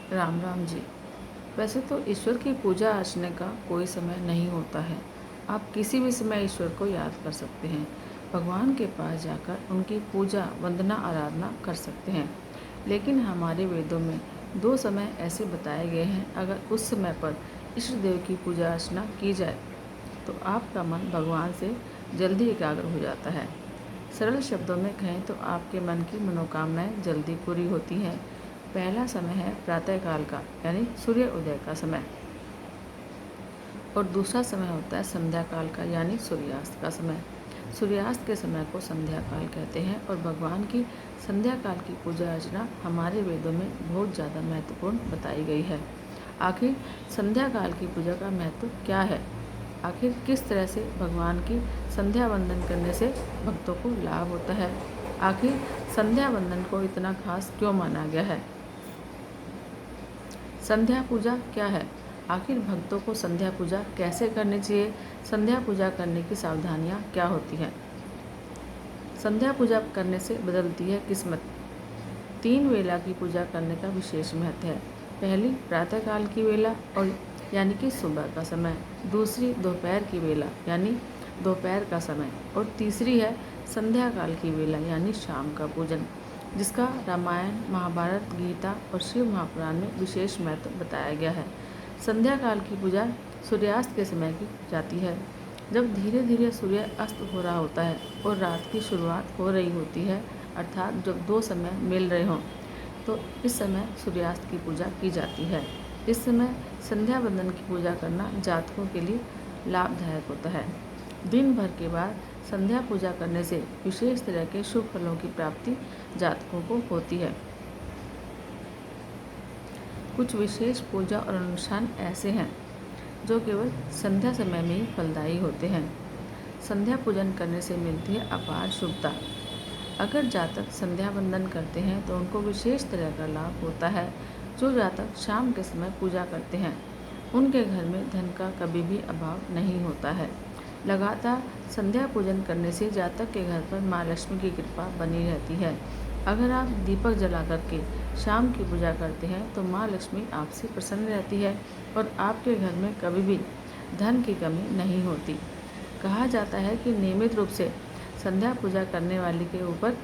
राम राम जी। वैसे तो ईश्वर की पूजा अर्चना का कोई समय नहीं होता है। आप किसी भी समय ईश्वर को याद कर सकते हैं, भगवान के पास जाकर उनकी पूजा वंदना आराधना कर सकते हैं। लेकिन हमारे वेदों में दो समय ऐसे बताए गए हैं, अगर उस समय पर इष्ट देव की पूजा अर्चना की जाए तो आपका मन भगवान से जल्दी एकाग्र हो जाता है। सरल शब्दों में कहें तो आपके मन की मनोकामनाएं जल्दी पूरी होती हैं। पहला समय है प्रातःकाल का, यानी सूर्य उदय का समय, और दूसरा समय होता है संध्या काल का, यानी सूर्यास्त का समय। सूर्यास्त के समय को संध्या काल कहते हैं और भगवान की संध्या काल की पूजा अर्चना हमारे वेदों में बहुत ज़्यादा महत्वपूर्ण बताई गई है। आखिर संध्या काल की पूजा का महत्व क्या है? आखिर किस तरह से भगवान की संध्या वंदन करने से भक्तों को लाभ होता है? आखिर संध्या वंदन को इतना खास क्यों माना गया है? संध्या पूजा क्या है? आखिर भक्तों को संध्या पूजा कैसे करनी चाहिए? संध्या पूजा करने की सावधानियाँ क्या होती हैं? संध्या पूजा करने से बदलती है किस्मत। 3 वेला की पूजा करने का विशेष महत्व है। पहली प्रातःकाल की वेला, और यानी कि सुबह का समय। दूसरी दोपहर की वेला, यानी दोपहर का समय। और तीसरी है संध्या काल की वेला, यानी शाम का पूजन, जिसका रामायण, महाभारत, गीता और शिव महापुराण में विशेष महत्व बताया गया है। संध्या काल की पूजा सूर्यास्त के समय की जाती है, जब धीरे धीरे सूर्य अस्त हो रहा होता है और रात की शुरुआत हो रही होती है, अर्थात जब दो समय मिल रहे हों, तो इस समय सूर्यास्त की पूजा की जाती है। इस समय संध्या वंदन की पूजा करना जातकों के लिए लाभदायक होता है। दिन भर के बाद संध्या पूजा करने से विशेष तरह के शुभ फलों की प्राप्ति जातकों को होती है। कुछ विशेष पूजा और अनुष्ठान ऐसे हैं जो केवल संध्या समय में ही फलदायी होते हैं। संध्या पूजन करने से मिलती है अपार शुभता। अगर जातक संध्या वंदन करते हैं तो उनको विशेष तरह का लाभ होता है। जो जातक शाम के समय पूजा करते हैं, उनके घर में धन का कभी भी अभाव नहीं होता है। लगातार संध्या पूजन करने से जातक के घर पर माँ लक्ष्मी की कृपा बनी रहती है। अगर आप दीपक जला करके शाम की पूजा करते हैं तो माँ लक्ष्मी आपसे प्रसन्न रहती है और आपके घर में कभी भी धन की कमी नहीं होती। कहा जाता है कि नियमित रूप से संध्या पूजा करने वाले के ऊपर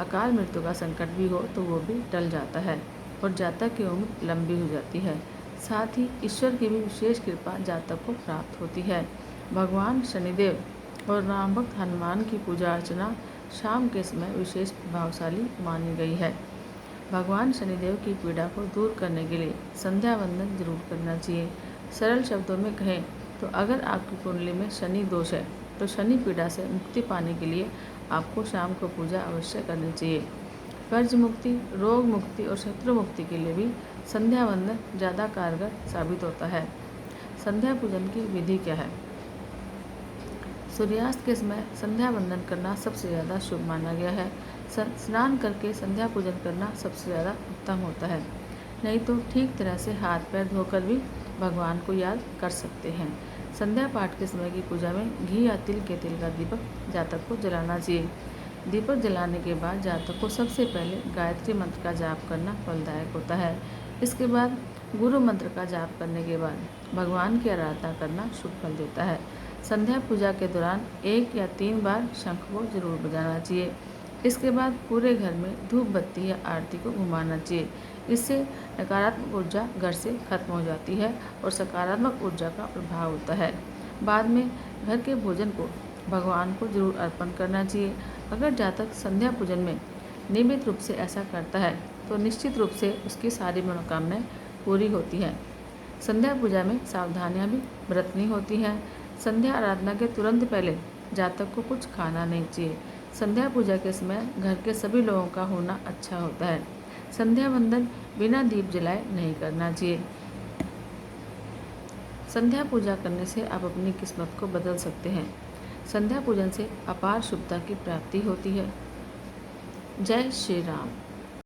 अकाल मृत्यु का संकट भी हो तो वो भी टल जाता है और जातक की उम्र लंबी हो जाती है। साथ ही ईश्वर की भी विशेष कृपा जातक को प्राप्त होती है। भगवान शनिदेव और राम भक्त हनुमान की पूजा अर्चना शाम के समय विशेष प्रभावशाली मानी गई है। भगवान शनिदेव की पीड़ा को दूर करने के लिए संध्या वंदन जरूर करना चाहिए। सरल शब्दों में कहें तो अगर आपकी कुंडली में शनि दोष है तो शनि पीड़ा से मुक्ति पाने के लिए आपको शाम को पूजा अवश्य करनी चाहिए। कर्ज मुक्ति, रोग मुक्ति और शत्रु मुक्ति के लिए भी संध्या वंदन ज़्यादा कारगर साबित होता है। संध्या पूजन की विधि क्या है? सूर्यास्त के समय संध्या वंदन करना सबसे ज़्यादा शुभ माना गया है। स्नान करके संध्या पूजन करना सबसे ज़्यादा उत्तम होता है। नहीं तो ठीक तरह से हाथ पैर धोकर भी भगवान को याद कर सकते हैं। संध्या पाठ के समय की पूजा में घी या तिल के तेल का दीपक जातक को जलाना चाहिए। दीपक जलाने के बाद जातक को सबसे पहले गायत्री मंत्र का जाप करना फलदायक होता है। इसके बाद गुरु मंत्र का जाप करने के बाद भगवान की आराधना करना शुभ फल देता है। संध्या पूजा के दौरान 1 या 3 बार शंख को जरूर बजाना चाहिए। इसके बाद पूरे घर में धूप बत्ती या आरती को घुमाना चाहिए। इससे नकारात्मक ऊर्जा घर से खत्म हो जाती है और सकारात्मक ऊर्जा का प्रभाव होता है। बाद में घर के भोजन को भगवान को जरूर अर्पण करना चाहिए। अगर जातक संध्या पूजन में नियमित रूप से ऐसा करता है तो निश्चित रूप से उसकी सारी मनोकामनाएं पूरी होती हैं। संध्या पूजा में सावधानियां भी बरतनी होती हैं। संध्या आराधना के तुरंत पहले जातक को कुछ खाना नहीं चाहिए। संध्या पूजा के समय घर के सभी लोगों का होना अच्छा होता है। संध्या वंदन बिना दीप जलाए नहीं करना चाहिए। संध्या पूजा करने से आप अपनी किस्मत को बदल सकते हैं। संध्या पूजन से अपार शुभता की प्राप्ति होती है। जय श्री राम।